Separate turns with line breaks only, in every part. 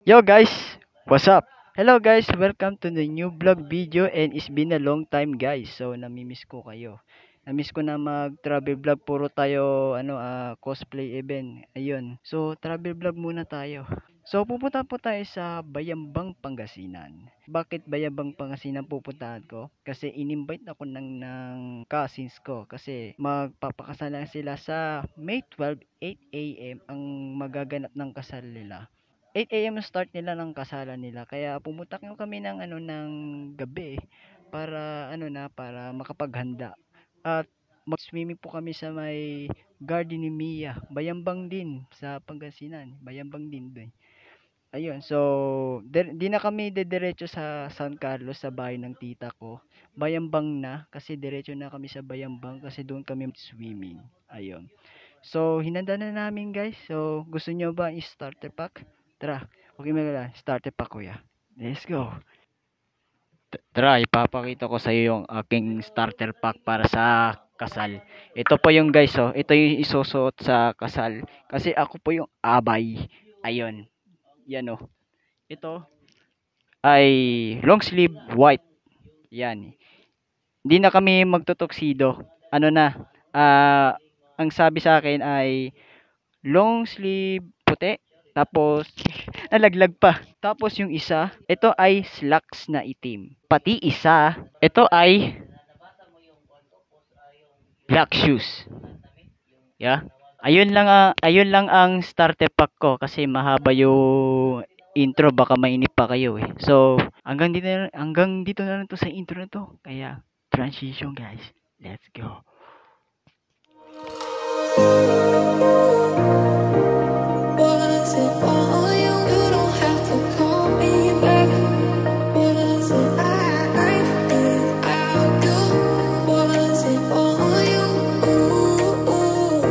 Yo guys, what's up? Hello guys, welcome to the new vlog video and it's been a long time guys. So namimiss ko kayo. Namiss ko na mag-travel vlog, puro tayo cosplay event. Ayun. So travel vlog muna tayo. So pupunta po tayo sa Bayambang, Pangasinan. Bakit Bayambang, Pangasinan pupuntahan ko? Kasi in-invite ako ng cousins ko kasi magpapakasalan sila sa May 12, 8 a.m. ang magaganap ng kasal nila. 8 AM start nila ng kasalan nila. Kaya pumunta kami ng ng gabi para makapaghanda. At mag-swimming po kami sa may garden ni Mia. Bayambang din sa Pangasinan. Bayambang din doon. Ayun, so di na kami dediretso sa San Carlos sa bahay ng tita ko. Bayambang na kasi diretso na kami sa Bayambang kasi doon kami swimming. Ayun. So, hinanda na namin guys. So, gusto nyo ba i-starter pack? Tara, okay mo na starter pack kuya. Let's go. Tara, ipapakita ko sa iyo yung aking starter pack para sa kasal. Ito po yung guys, oh. Ito yung isusuot sa kasal. Kasi ako po yung abay. Ayun. Yan oh. Ito ay long sleeve white. Yan. Hindi na kami magtutuxedo. Ano na? Ang sabi sa akin ay long sleeve puti. Tapos, nalaglag pa. Tapos yung isa, ito ay slacks na itim. Pati isa, ito ay black shoes. Yeah. Ayun lang ang starter pack ko kasi mahaba yung intro, baka mainip pa kayo eh. So, hanggang dito na lang to sa intro na to. Kaya transition guys. Let's go.
Was it all you? You don't have to call me back. Was it I've been out you? Was it all you? Was it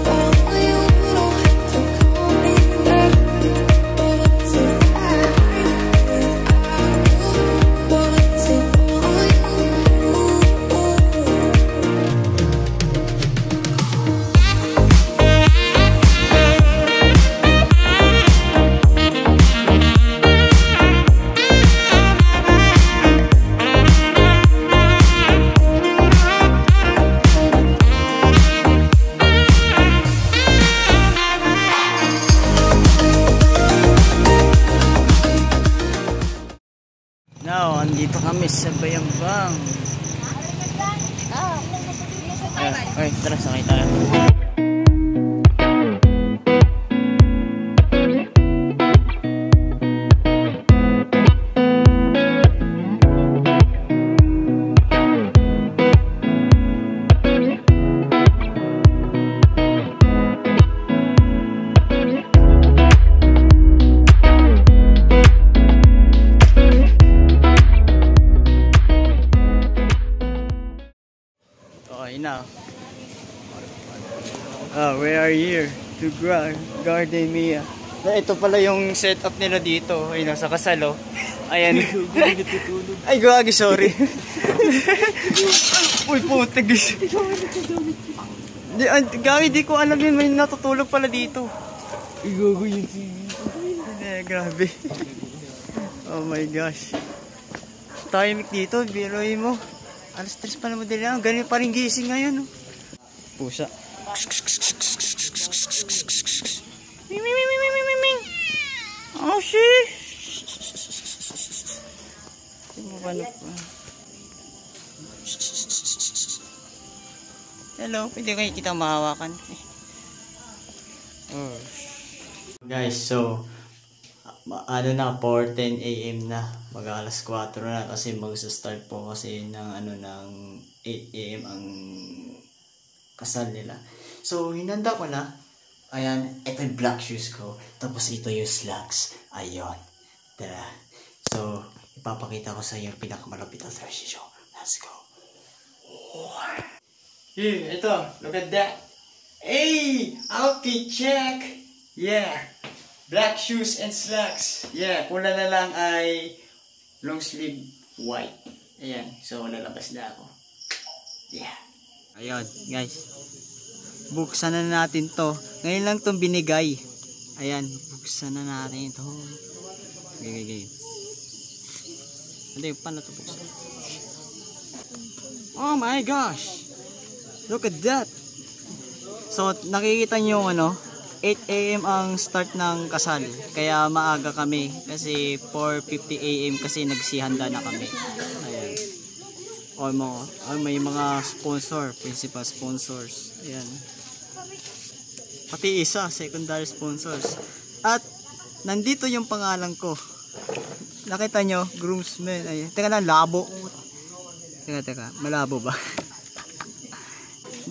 all you? You don't have to call me back. Was it I've been out you? Was it all you?
Now, andito kami sa Bayambang. Okay, tara, sakay tayo. Okay na. We are here to Garden Mia. Ito pala yung setup nila dito. Ayun, sa kasal oh. Ayan. Ay, gagi, sorry. Uy, puta guys. Gagi, di ko alam yun. May natutulog pala dito. Igago yun. Grabe. Oh my gosh. Tahimik dito, biroy mo. Alas 3 pa naman din lang. Ganyan pa rin gising ngayon. Oh. Pusa. Oh, shit. Hello, pwede kayo kita mahawakan. Oh. Guys, so ano na, 4:10 AM na. Mag alas 4 na kasi magsa-start po kasi ng 8 AM ang kasal nila. So, hinanda ko na. Ayan, ito yung black shoes ko. Tapos ito yung slacks. Ayun. Tara. So, ipapakita ko sa iyo yung pinakamalapit na transition. Let's go. Yeah, ito. Look at that. Hey! Outfit check! Yeah. Black shoes and slacks. Yeah, kulang na lang ay long sleeve white. Ayan, so lalabas na ako. Yeah. Ayun, guys. buksan na natin to. Ngayon lang tong binigay. Ayan, buksan na natin ito. Okay. Hindi, paano ito buksan? Oh my gosh! Look at that! So, nakikita nyo yung 8 AM ang start ng kasal. Kaya maaga kami. Kasi 4:50 AM kasi nagsihanda na kami. Ayan. May mga sponsor, principal sponsors. Ayan. Pati isa, secondary sponsors. At nandito yung pangalan ko. Nakita nyo, groomsmen. Ay, teka lang, labo. Teka, malabo ba?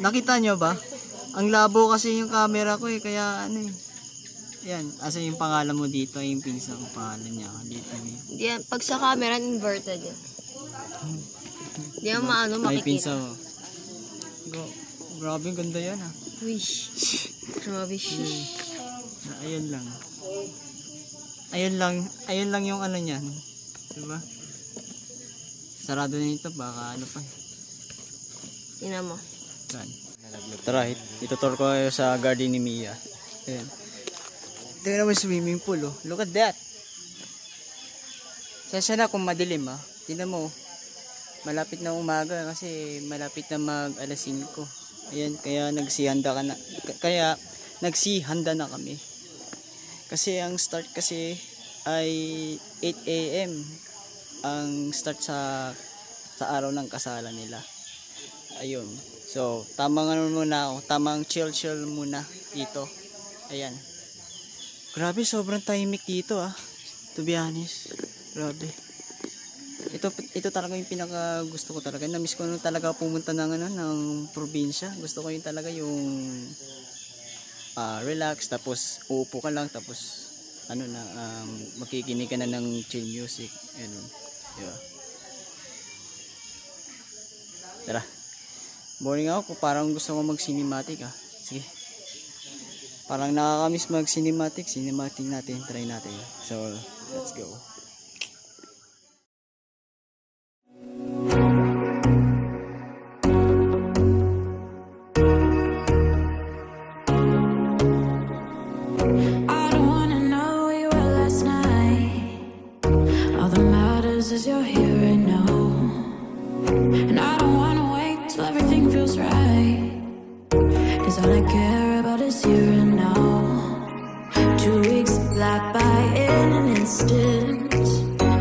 Nakita nyo ba? Ang labo kasi yung camera ko kaya Yan, asa yung pangalan mo dito, yung pinsan ko pangalan niya. Dito.
Di, pag sa camera, inverted yan. Di yan makikita.
Ay, pinsan mo. Grabe, ganda yan
Wish. Grabe shish.
Ayun lang yung niyan. Diba? Sarado na ito, baka pa.
Ina mo.
Tara, itutur ko kayo sa garden ni Mia. Ayan. Tingnan mo yung swimming pool, Look at that. Sasya na kung madilim, Tingnan mo. Malapit na umaga kasi malapit na mag alas 5. Ayan, kaya nagsihanda na kami. Kasi ang start kasi ay 8 AM ang start sa araw ng kasalan nila. Ayun. So, tamang muna ako. Tamang chill muna dito. Ayan. Grabe, sobrang tahimik dito to be honest. Grabe. Ito talaga yung pinaka gusto ko talaga. Na-miss ko talaga pumunta ng probinsya. Gusto ko yung talaga yung relax, tapos uupo ka lang, tapos makikinig ka na ng chill music. Ganun. Yeah. Tara. Boring ako, parang gusto ko mag-cinematic Sige. Parang nakakamiss mag-cinematic natin, try natin. So, let's go.
I don't wanna know where you were last night. All that matters is you're here right now. And I don't wanna wait till everything feels right. Cause all I care about is here and now. 2 weeks fly by in an instant.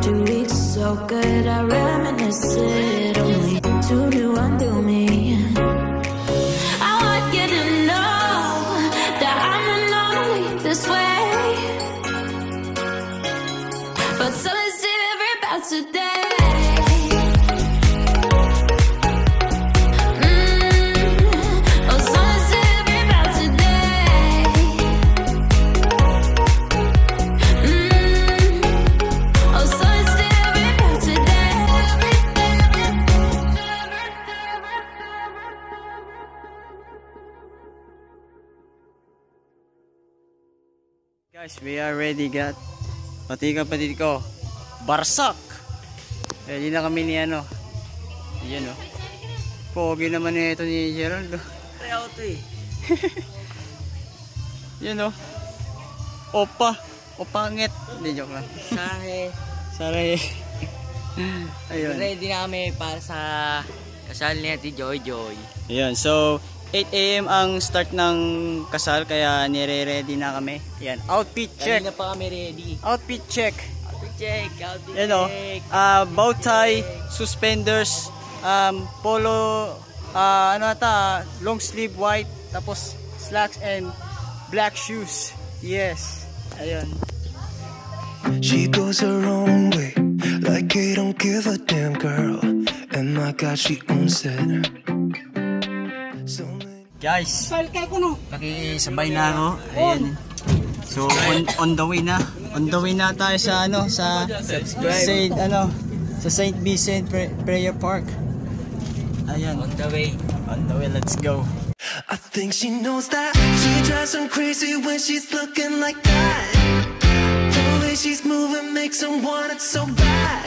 2 weeks so good I reminisce it. Only 2 new undo me. I want you to know that I'm an anomaly this way. But something's different about today. Oh, something's different about today. Oh, something's different about today.
Guys, we are ready, got pati kapatid ko Barsak. Ready na kami ni Ayan pogi naman ito ni Gerald.
Kaya ito
Yan Opangit. Hindi, joke lang. Saray. Ayun.
Ready na kami para sa kasal ni Ate Joy.
Ayan, so 8 AM ang start ng kasal, kaya nire-ready na kami. Ayan, outfit check.
Kanina pa kami ready.
Outfit check.
Check.
Bow tie, suspenders, polo, long sleeve white, tapos slacks and black shoes. Yes. Ayun.
She goes her own way, like I don't give a damn girl. And my God, she owns it.
Guys, pakisabay na ako. Ayan. So on the way na. On the way na tayo sa Saint Vincent Prayer Park. Ayan.
On the way.
On the way, let's go.
I think she knows that she drives him crazy when she's looking like that. The way she's moving makes him want it so bad.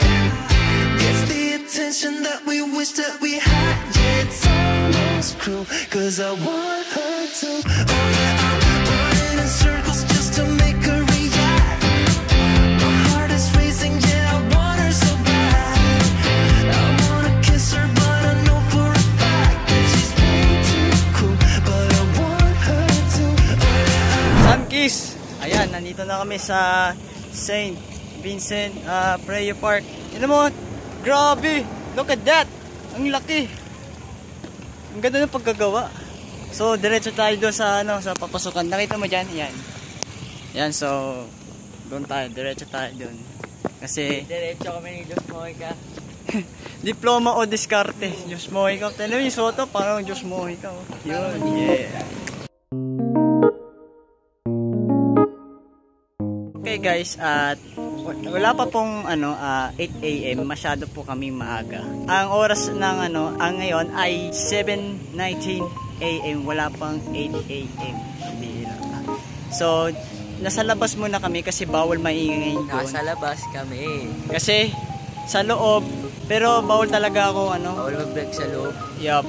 Gets the attention that we wish that we had. Yeah, it's almost cruel, 'cause I want her to. Oh yeah, I'm running in circles just to make her react. My heart is racing, yeah, I want her so bad. I wanna kiss her, but I know for a fact that she's way too cool. But I want her to. Oh yeah.
Sunkiss! Ayan, nandito na kami sa St. Vincent Preo Park. Tignan mo, grabe! Look at that! Ang laki! Ang ganda ng pagkagawa. So, diretso tayo doon sa, sa papasukan. Nakita mo dyan? Yan. Yan, so, doon tayo. Diretso tayo doon. Kasi,
Diretso kami ng Diyos Mojica.
diploma o diskarte. Diyos Mojica. Tignan mo yung soto, parang Diyos Mojica. Yun, yeah. Okay guys, at wala pa pong 8 AM, masyado po kaming maaga. Ang oras ng ang ngayon ay 7:19 AM, wala pang 8 AM. So, nasa labas muna kami kasi bawal maingay doon.
Nasa labas kami.
Kasi sa loob, pero bawal talaga ako
Bawal mag-break sa loob.
Yup.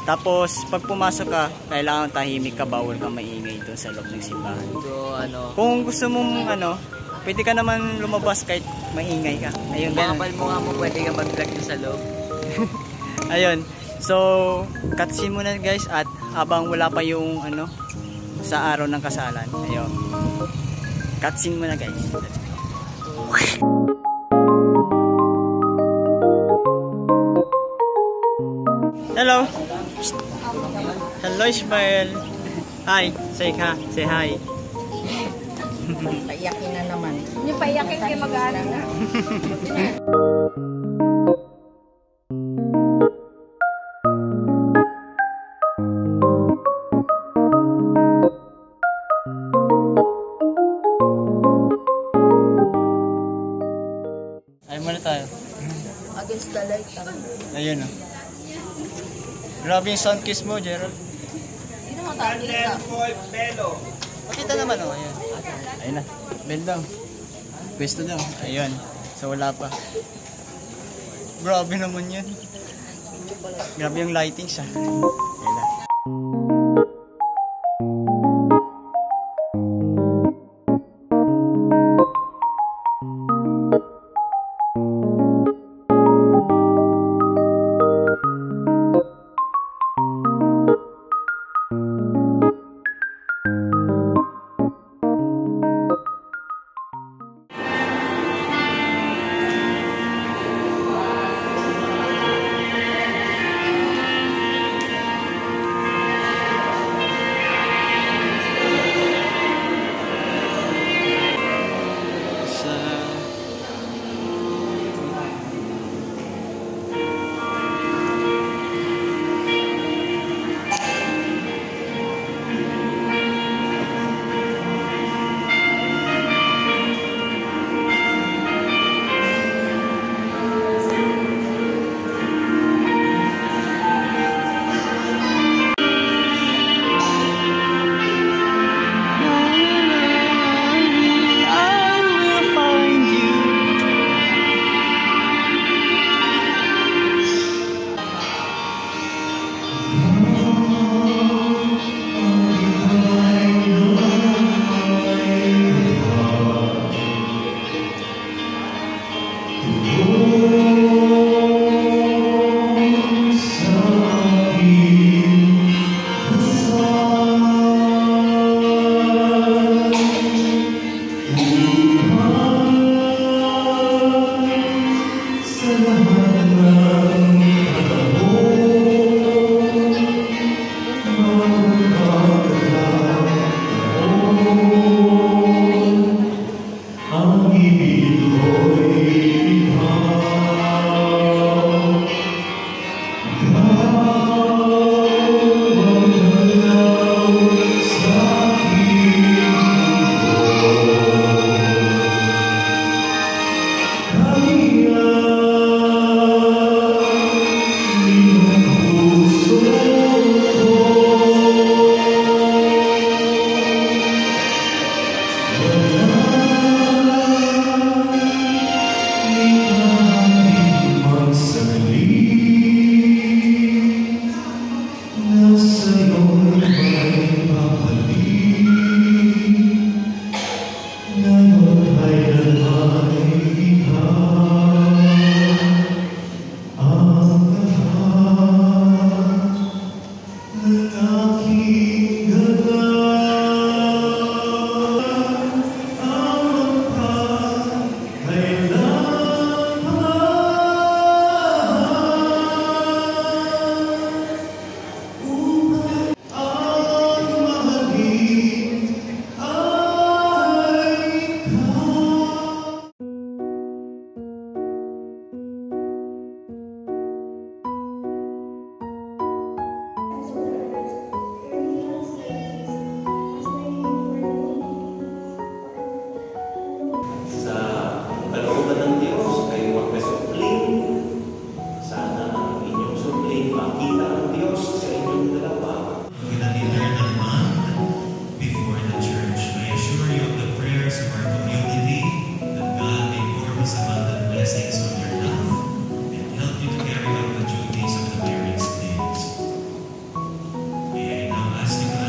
Tapos pag pumasok ka, kailangan tahimik ka, bawal ka maingay doon sa loob ng simbahan.
So,
Kung gusto mong pwede ka naman lumabas kahit maingay ka. Ayun, ganun.
kapal mo nga mo, pwede ka mag-break sa loob.
Ayun. So, cutscene muna guys, at habang wala pa yung sa araw ng kasalan. Ayun. Cutscene muna guys. Let's go. Hello. Hello, Ismael. Hi. Say hi. Say hi.
Paiyakin na naman. Hindi paiyakin kayo mag-aaral na.
Ayun muna tayo.
Against the light.
Ayun oh. Grabe yung sun kiss mo, Gerald.
Hindi naman takita.
Pakita naman oh. Ayun. Ayun na. Bell daw. Pwesto daw. Ayun. So wala pa. Grabe naman yun. Grabe yung lighting siya. Ayun na.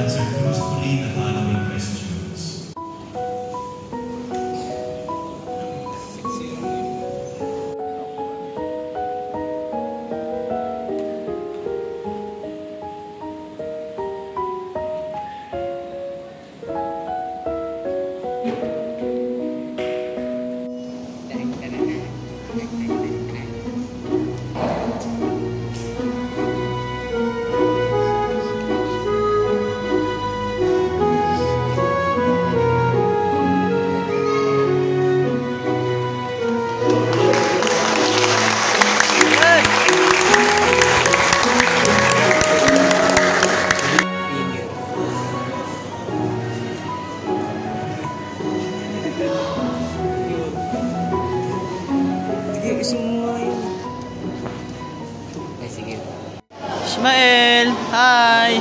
answer truthfully the following questions.
Ay, sige.
Ismael, hi.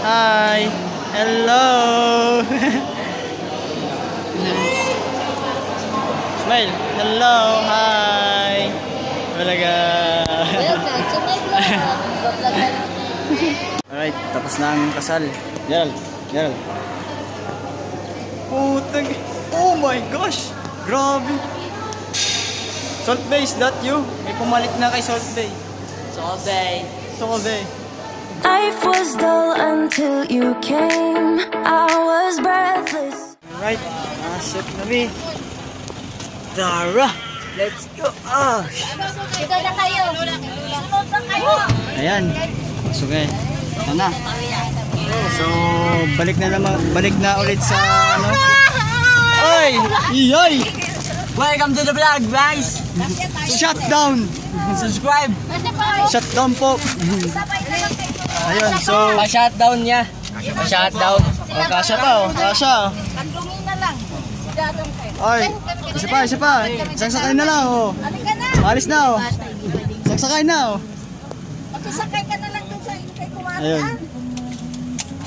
Hi. Hello. Ismael, hello, hi. Talaga. Alright, tapos na ang kasal. Gerald. Putang. Oh my gosh. Grabe. Salt Bay, is that you? May pumalit na kay Salt Bay.
Salt Bay.
Salt Bay.
Life was dull until you came. I was breathless.
Alright, nasip na mi. Tara, let's go.
Dito na kayo. Sunod na kayo.
Ayan. So guys, na. So, balik na ulit sa ano. Oy! Iyoy!
Welcome to the vlog, guys!
Shut down!
Subscribe!
Shut down po. Ayun, so
Pa-shutdown niya. Pa-shutdown.
oh, kasya pa oh, kasya.
Pagdungin na lang. Dadong kayo.
Oy, isa pa. Isang sakay na lang oh.
Halika na.
Alis na oh. Isang sakay na oh.
Magsasakay ka na lang dun sa kay Kumata.
Ayun.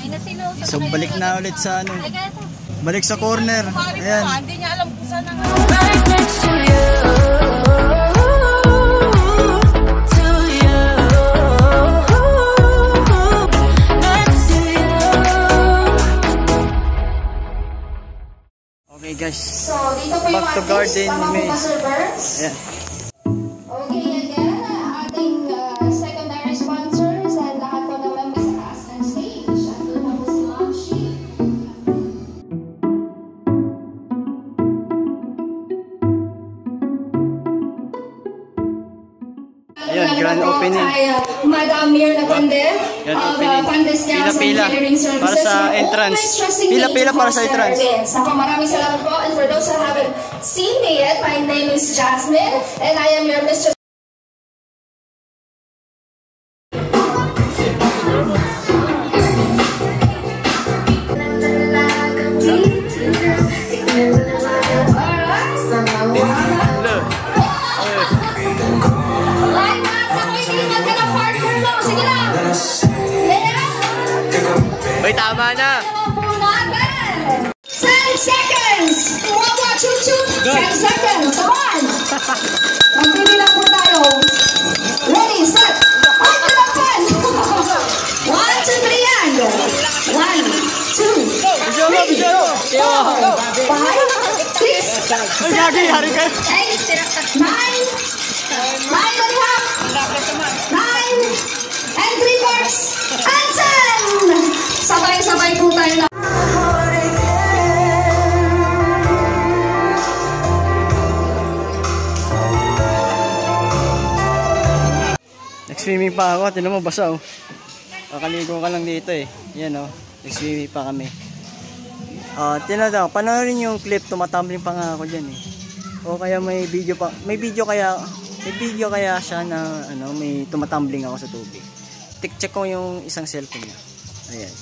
Ay na sino.
So balik na ulit sa ano.
Ay ganito.
Balik sa corner. Ayan.
Hindi niya alam kung saan ang...
Right next to you. To you. Next to you.
Okay guys.
So, dito po yung
Back to
artist.
garden
Tama
ni
po
May.
ba, Sir Burns?
Ayan.
Okay, and then, ating secondary sponsors and lahat po ng members sa cast and stage. Ando na po si Ma'am Shi.
Ayun, grand opening.
Madam Mir Natande
Grand
of
opening.
Pandes Gas and
Pila-pila
Catering Services.
para sa
We're
entrance.
always trusting
Pila-pila
me
para
to
sa
host
entrance.
their events. Ako, maraming salamat po. And for those who haven't seen me yet, my name is Jasmine and I am your Mr.
Uy, tama na!
10 seconds! Wawa, choo choo! 10 seconds! Come on! Magpili lang po tayo. Ready, set! On to the fun! 1, 2, 3, and 1, 2, 3, 4, 5, 6, 7, 8, 9, 9 and a half, 9 and 3/4, and 10! Sabay-sabay po tayo na.
Nag-swimming pa ako, tinan mo basa oh. Kakaligo ka lang dito eh. Yan oh, nag-swimming pa kami. Tinan daw, panoorin yung clip, tumatumbling pa nga ako dyan eh. O kaya may video kaya siya na ano, may tumatumbling ako sa tubig. Check ko yung isang cellphone niya. Ayan.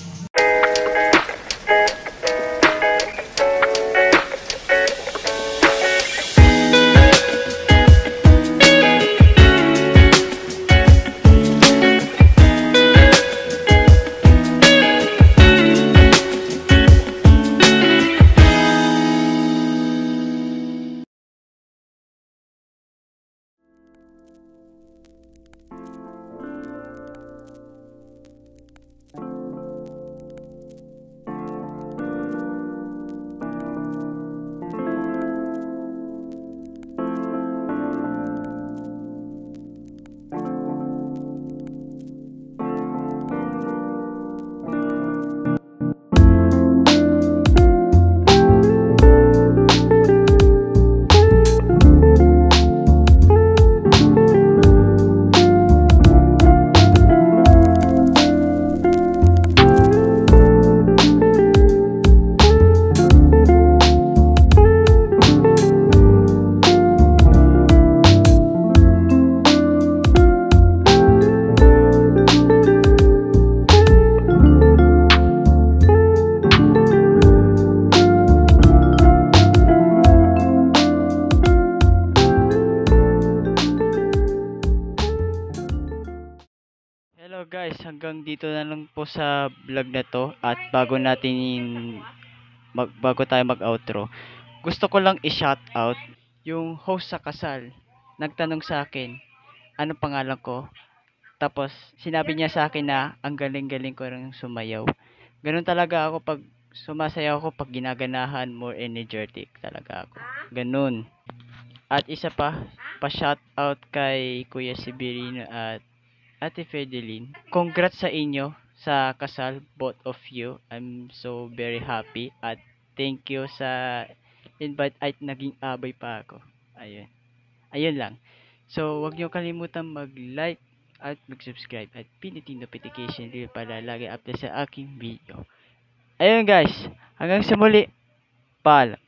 hanggang dito na lang po sa vlog na to, at bago tayo mag-outro, gusto ko lang i-shout out yung host sa kasal. Nagtanong sa akin ano pangalan ko, tapos sinabi niya sa akin na ang galing-galing ko rin sumayaw. Ganun talaga ako pag sumasayaw ako, pag ginaganahan, more energetic talaga ako. Ganun. At isa pa shout out kay Kuya Sibirino at Ate Fedeline. Congrats sa inyo sa kasal, both of you. I'm so very happy at thank you sa invite at naging abay pa ako. Ayun. Ayun lang. So, wag niyo kalimutan mag-like at mag-subscribe at pinutin notification bell para lagi update sa aking video. Ayun guys, hanggang sa muli. Paalam.